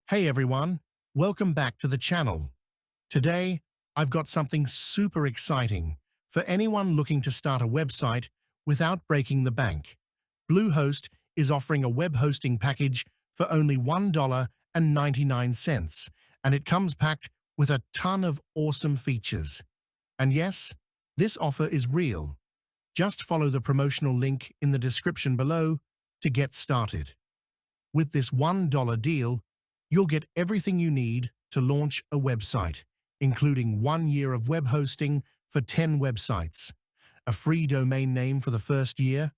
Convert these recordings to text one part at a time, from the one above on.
Hey everyone, welcome back to the channel. Today, I've got something super exciting for anyone looking to start a website without breaking the bank. Bluehost is offering a web hosting package for only $1.99, and it comes packed with a ton of awesome features. And yes, this offer is real. Just follow the promotional link in the description below to get started. With this $1 deal, you'll get everything you need to launch a website, including 1 year of web hosting for 10 websites, a free domain name for the first year,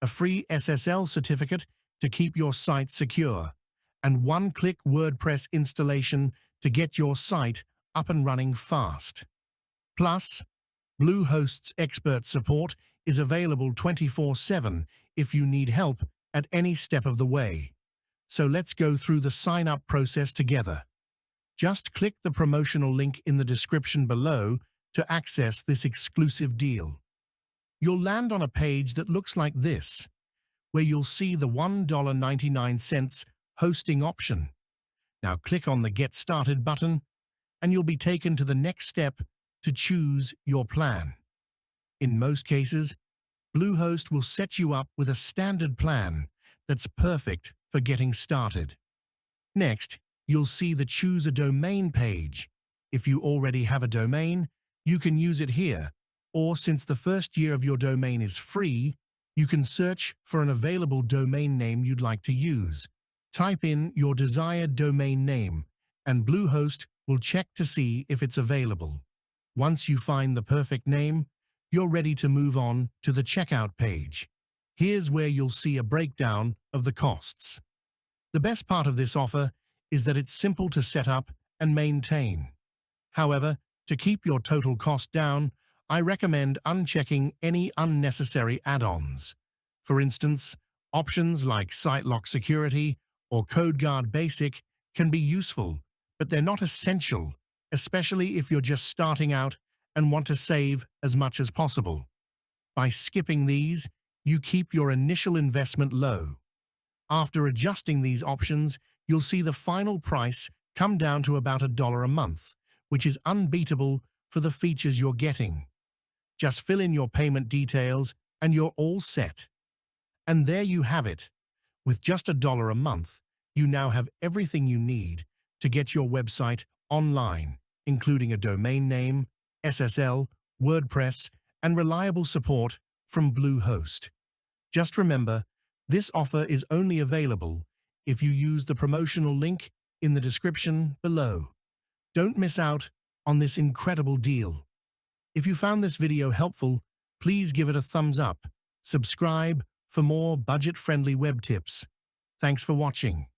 a free SSL certificate to keep your site secure, and one-click WordPress installation to get your site up and running fast. Plus, Bluehost's expert support is available 24/7 if you need help at any step of the way. So let's go through the sign-up process together. Just click the promotional link in the description below to access this exclusive deal. You'll land on a page that looks like this, where you'll see the $1.99 hosting option. Now click on the Get Started button, and you'll be taken to the next step to choose your plan. In most cases, Bluehost will set you up with a standard plan that's perfect for getting started. Next, you'll see the Choose a Domain page. If you already have a domain, you can use it here, or since the first year of your domain is free, you can search for an available domain name you'd like to use. Type in your desired domain name, and Bluehost will check to see if it's available. Once you find the perfect name, you're ready to move on to the checkout page. Here's where you'll see a breakdown of the costs. The best part of this offer is that it's simple to set up and maintain. However, to keep your total cost down, I recommend unchecking any unnecessary add-ons. For instance, options like SiteLock Security or CodeGuard Basic can be useful, but they're not essential, especially if you're just starting out and want to save as much as possible. By skipping these, you keep your initial investment low. After adjusting these options, you'll see the final price come down to about $1 a month, which is unbeatable for the features you're getting. Just fill in your payment details and you're all set. And there you have it. With just $1 a month, you now have everything you need to get your website online, including a domain name, SSL, WordPress, and reliable support from Bluehost. Just remember, this offer is only available if you use the promotional link in the description below. Don't miss out on this incredible deal. If you found this video helpful, please give it a thumbs up. Subscribe for more budget-friendly web tips. Thanks for watching.